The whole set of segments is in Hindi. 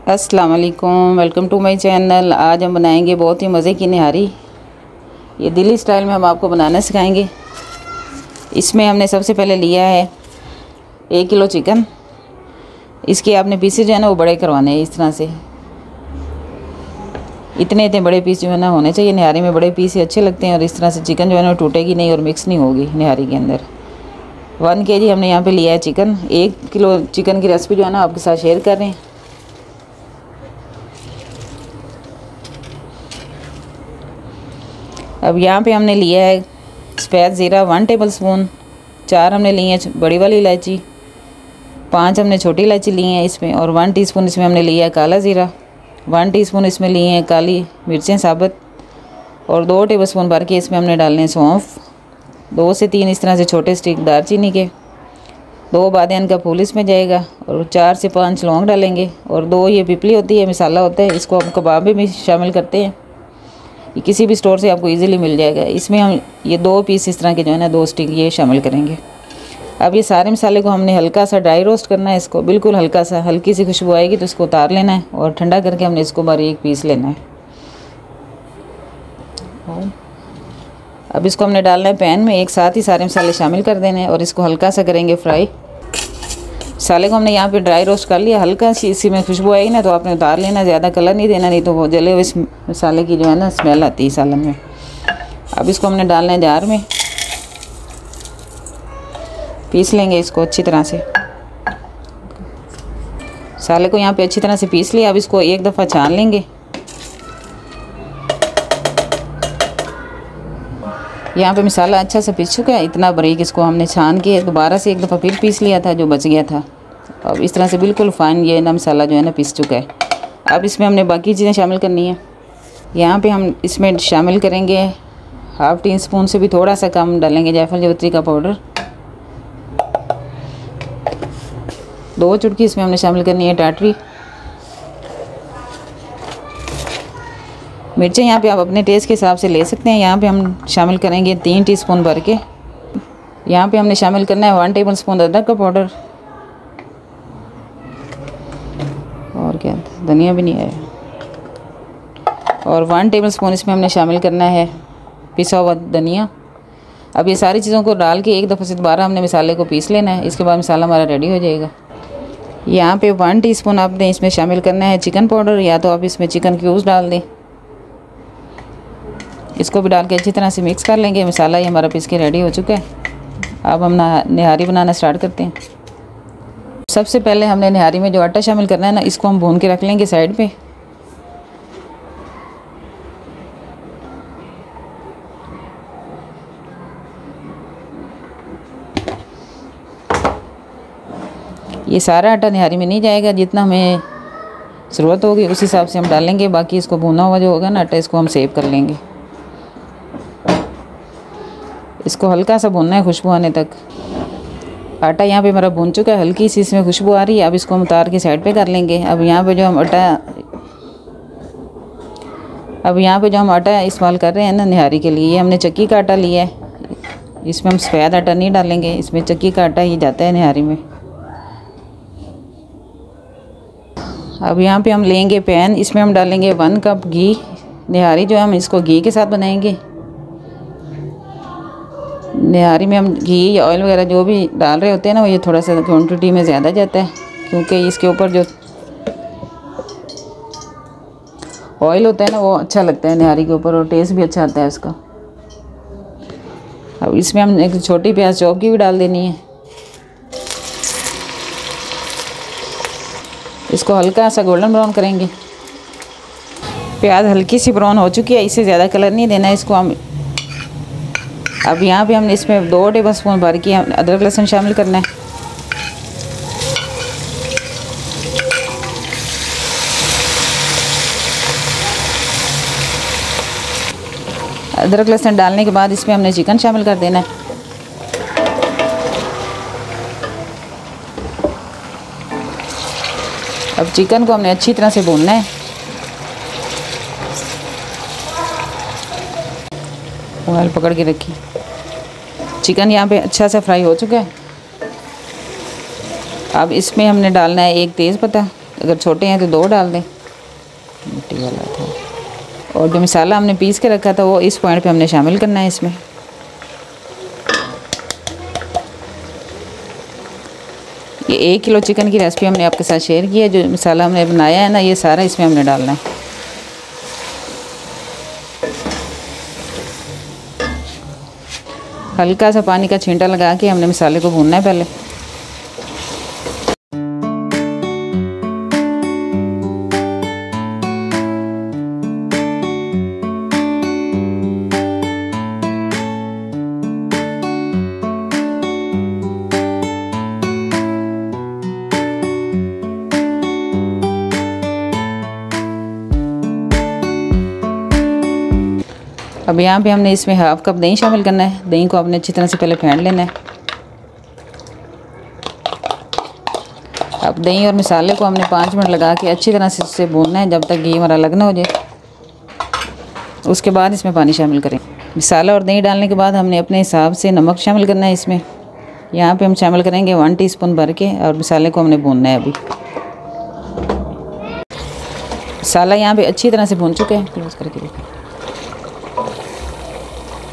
अस्सलाम वालेकुम, वेलकम टू माय चैनल। आज हम बनाएंगे बहुत ही मज़े की निहारी। ये दिल्ली स्टाइल में हम आपको बनाना सिखाएंगे। इसमें हमने सबसे पहले लिया है 1 किलो चिकन। इसके आपने पीसेज जो है ना वो बड़े करवाने हैं। इस तरह से इतने बड़े पीस जो है ना होने चाहिए। निहारी में बड़े पीस ही अच्छे लगते हैं और इस तरह से चिकन जो है ना टूटेगी नहीं और मिक्स नहीं होगी निहारी के अंदर। 1 kg हमने यहाँ पे लिया है चिकन। 1 किलो चिकन की रेसिपी जो है ना आपके साथ शेयर कर रहे हैं। अब यहाँ पे हमने लिया है सफ़ेद ज़ीरा 1 टेबलस्पून, 4 हमने लिए हैं बड़ी वाली इलायची, 5 हमने छोटी इलायची ली हैं इसमें, और 1 टीस्पून इसमें हमने लिया है काला ज़ीरा, 1 टीस्पून इसमें लिए हैं काली मिर्चें साबुत, और 2 टेबलस्पून भर के इसमें हमने डालने हैं सौंफ, 2 से 3 इस तरह से छोटे स्टिक दालचीनी के, 2 बादियान का फूल इसमें जाएगा, और 4 से 5 लौंग डालेंगे, और 2 ये पिपली होती है, मसाला होता है, इसको हम कबाब में भी शामिल करते हैं। ये किसी भी स्टोर से आपको इजीली मिल जाएगा। इसमें हम ये 2 पीस इस तरह के जो है ना 2 स्टिक ये शामिल करेंगे। अब ये सारे मसाले को हमने हल्का सा ड्राई रोस्ट करना है। इसको बिल्कुल हल्का सा, हल्की सी खुशबू आएगी तो इसको उतार लेना है और ठंडा करके हमने इसको बारीक पीस लेना है। अब इसको हमने डालना है पैन में, एक साथ ही सारे मसाले शामिल कर देने हैं और इसको हल्का सा करेंगे फ्राई। मसाले को हमने यहाँ पे ड्राई रोस्ट कर लिया। हल्का सी इसी में खुशबू आई ना तो आपने उतार लेना, ज़्यादा कलर नहीं देना, नहीं तो वो जले हुए इस मसाले की जो है ना स्मेल आती है सालन में। अब इसको हमने डालना है जार में, पीस लेंगे इसको अच्छी तरह से। मसाले को यहाँ पे अच्छी तरह से पीस लिया। अब इसको एक दफ़ा छान लेंगे। यहाँ पे मसाला अच्छा सा पीस चुका है, इतना बारीक इसको हमने छान के दोबारा से एक दफ़ा फिर पीस लिया था जो बच गया था। अब इस तरह से बिल्कुल फाइन ये ना मसाला जो है ना पीस चुका है। अब इसमें हमने बाकी चीज़ें शामिल करनी है। यहाँ पे हम इसमें शामिल करेंगे 1/2 टीस्पून से भी थोड़ा सा कम डालेंगे जायफल जावित्री का पाउडर, 2 चुटकी इसमें हमने शामिल करनी है टाटरी। मिर्चें यहाँ पे आप अपने टेस्ट के हिसाब से ले सकते हैं। यहाँ पे हम शामिल करेंगे 3 टीस्पून भर के। यहाँ पे हमने शामिल करना है 1 टेबलस्पून अदरक का पाउडर, और क्या धनिया भी नहीं है, और 1 टेबलस्पून इसमें हमने शामिल करना है पिसा हुआ धनिया। अब ये सारी चीज़ों को डाल के एक दफ़ा से दोबारा हमने मसाले को पीस लेना है। इसके बाद मसाला हमारा रेडी हो जाएगा। यहाँ पे 1 टीस्पून आपने इसमें शामिल करना है चिकन पाउडर, या तो आप इसमें चिकन क्यूब्स डाल दें। इसको भी डाल के अच्छी तरह से मिक्स कर लेंगे। मसाला ये हमारा पीस के रेडी हो चुका है। अब हम निहारी बनाना स्टार्ट करते हैं। सबसे पहले हमने निहारी में जो आटा शामिल करना है ना, इसको हम भून के रख लेंगे साइड पे। ये सारा आटा निहारी में नहीं जाएगा, जितना हमें ज़रूरत होगी उस हिसाब से हम डालेंगे। बाकी इसको भुना हुआ जो होगा ना आटा, इसको हम सेव कर लेंगे। इसको हल्का सा भूनना है खुशबू आने तक। आटा यहाँ पे हमारा भून चुका है, हल्की सी इसमें खुशबू आ रही है। अब इसको हम उतार के साइड पे कर लेंगे। अब यहाँ पे जो हम आटा इस्तेमाल कर रहे हैं ना निहारी के लिए, ये हमने चक्की का आटा लिया है। इसमें हम सफ़ेद आटा नहीं डालेंगे, इसमें चक्की का आटा ही जाता है निहारी में। अब यहाँ पे हम लेंगे पैन, इसमें हम डालेंगे 1 कप घी। निहारी जो है हम इसको घी के साथ बनाएंगे। निहारी में हम घी या ऑयल वगैरह जो भी डाल रहे होते हैं ना, वो ये थोड़ा सा क्वांटिटी में ज़्यादा जाता है, क्योंकि इसके ऊपर जो ऑयल होता है ना वो अच्छा लगता है निहारी के ऊपर, और टेस्ट भी अच्छा आता है उसका। अब इसमें हम एक छोटी प्याज चॉप की भी डाल देनी है। इसको हल्का सा गोल्डन ब्राउन करेंगे। प्याज हल्की सी ब्राउन हो चुकी है, इससे ज़्यादा कलर नहीं देना है इसको हम। अब यहाँ पे हमने इसमें 2 टेबलस्पून भर के अदरक लहसुन शामिल करना है। अदरक लहसुन डालने के बाद इसमें हमने चिकन शामिल कर देना है। अब चिकन को हमने अच्छी तरह से भूनना है। ऑयल पकड़ के रखिए। चिकन यहाँ पे अच्छा सा फ्राई हो चुका है। अब इसमें हमने डालना है 1 तेज़ पत्ता, अगर छोटे हैं तो 2 डाल दें, मिट्टी वाला था। और जो मसाला हमने पीस के रखा था वो इस पॉइंट पे हमने शामिल करना है इसमें। ये 1 किलो चिकन की रेसिपी हमने आपके साथ शेयर की है। जो मसाला हमने बनाया है ना, ये सारा इसमें हमने डालना है। हल्का सा पानी का छींटा लगा के हमने मसाले को भूनना है पहले। अब यहाँ पे हमने इसमें 1/2 कप दही शामिल करना है। दही को आपने अच्छी तरह से पहले फेंट लेना है। अब दही और मसाले को हमने 5 मिनट लगा के अच्छी तरह से इससे भूनना है जब तक घी हमारा अलग ना हो जाए। उसके बाद इसमें पानी शामिल करें। मसाला और दही डालने के बाद हमने अपने हिसाब से नमक शामिल करना है इसमें। यहाँ पे हम शामिल करेंगे 1 टीस्पून भर के, और मसाले को हमने भूनना है। अभी मसाला यहाँ पे अच्छी तरह से भून चुका है। क्लोज करके देखो,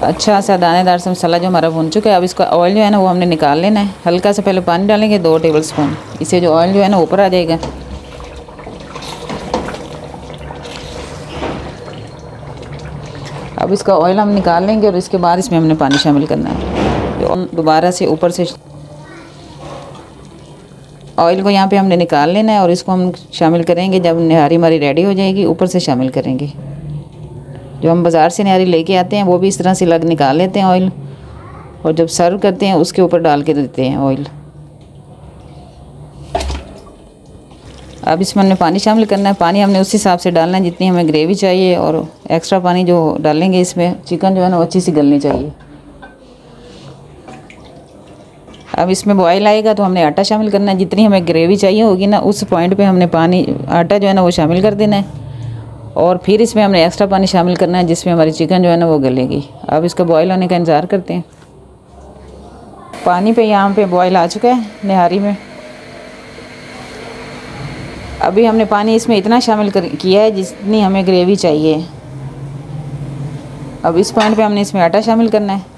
अच्छा सा दानेदार सा मसाला जो हमारा भून चुका है। अब इसका ऑयल जो है ना वो हमने निकाल लेना है। हल्का सा पहले पानी डालेंगे 2 टेबलस्पून, इससे जो ऑयल जो है ना ऊपर आ जाएगा। अब इसका ऑयल हम निकाल लेंगे और इसके बाद इसमें हमने पानी शामिल करना है। जो दोबारा से ऊपर से ऑयल को यहाँ पे हमने निकाल लेना है और इसको हम शामिल करेंगे जब निहारी हमारी रेडी हो जाएगी। ऊपर से शामिल करेंगे। जो हम बाज़ार से निहारी लेके आते हैं वो भी इस तरह से लग निकाल लेते हैं ऑयल, और जब सर्व करते हैं उसके ऊपर डाल के देते हैं ऑयल। अब इसमें हमने पानी शामिल करना है। पानी हमने उस हिसाब से डालना है जितनी हमें ग्रेवी चाहिए, और एक्स्ट्रा पानी जो डालेंगे इसमें, चिकन जो है ना वो अच्छी सी गलनी चाहिए। अब इसमें बॉयल आएगा तो हमने आटा शामिल करना है। जितनी हमें ग्रेवी चाहिए होगी ना उस पॉइंट पे हमने पानी आटा जो है ना वो शामिल कर देना है, और फिर इसमें हमने एक्स्ट्रा पानी शामिल करना है जिसमें हमारी चिकन जो है ना वो गलेगी। अब इसका बॉयल होने का इंतज़ार करते हैं। पानी पे यहाँ पे बॉयल आ चुका है निहारी में। अभी हमने पानी इसमें इतना शामिल किया है जितनी हमें ग्रेवी चाहिए। अब इस पॉइंट पे हमने इसमें आटा शामिल करना है।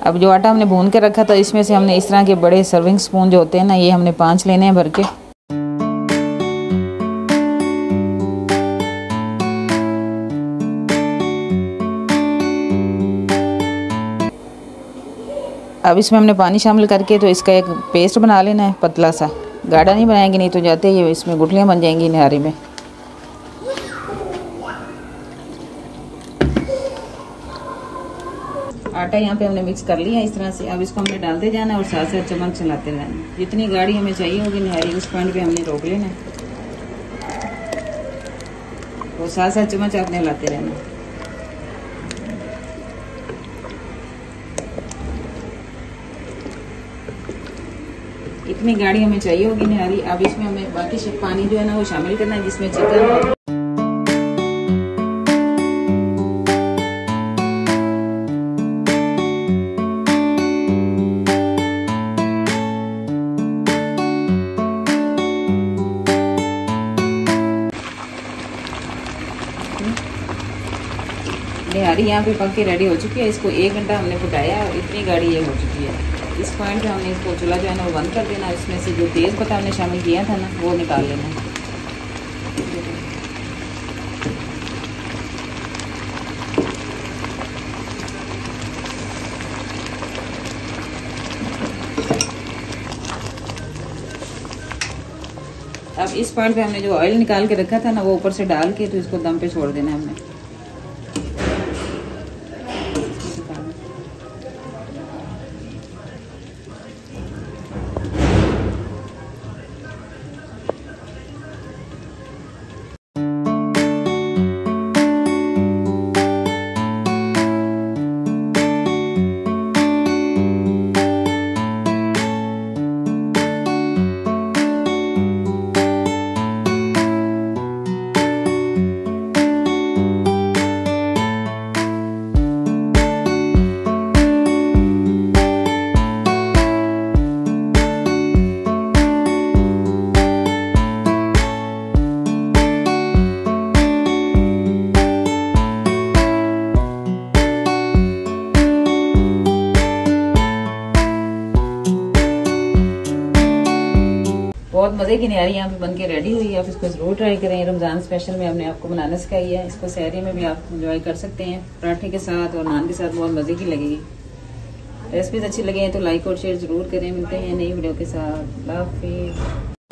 अब जो आटा हमने भून के रखा था इसमें से हमने इस तरह के बड़े सर्विंग स्पून जो होते हैं ना, ये हमने 5 लेने हैं भर के। अब इसमें हमने पानी शामिल करके तो इसका एक पेस्ट बना लेना है, पतला सा। गाढ़ा नहीं बनाएंगे, नहीं तो जाते ही इसमें गुठलियाँ बन जाएंगी निहारी में। आटा यहाँ पे हमने मिक्स कर लिया इस तरह से। अब इसको हमने डालते जाना और साथ साथ चम्मच चलाते रहना। जितनी गाढ़ी हमें चाहिए होगी निहारी उस पॉइंट पे हमने रोक लेना है, और साथ साथ चम्मच आपने हिलाते रहना। इतनी गाढ़ी हमें चाहिए होगी निहारी। अब इसमें हमें बाकी पानी जो है ना वो शामिल करना है जिसमें चिकन निहारी यहाँ पे पक के रेडी हो चुकी है। इसको 1 घंटा हमने फुटाया और इतनी गाढ़ी ये हो चुकी है। इस पॉइंट पे हमने इसको चूल्हा जो है ना वो बंद कर देना। इसमें से जो तेज़ पत्ता हमने शामिल किया था ना वो निकाल लेना है। अब इस पॉइंट पे हमने जो ऑयल निकाल के रखा था ना वो ऊपर से डाल के तो इसको दम पे छोड़ देना है हमने। मज़े की न्यारी यहाँ पे बन के रेडी हुई है। आप इसको ज़रूर ट्राई करें। रमज़ान स्पेशल में हमने आपको बनाना सिखाई है। इसको सहरी में भी आप इंजॉय कर सकते हैं, पराठे के साथ और नान के साथ बहुत मज़े की लगेगी। रेसिपीज अच्छी लगे हैं तो लाइक और शेयर ज़रूर करें। मिलते हैं नई वीडियो के साथ। अल्लाह हाफिज़।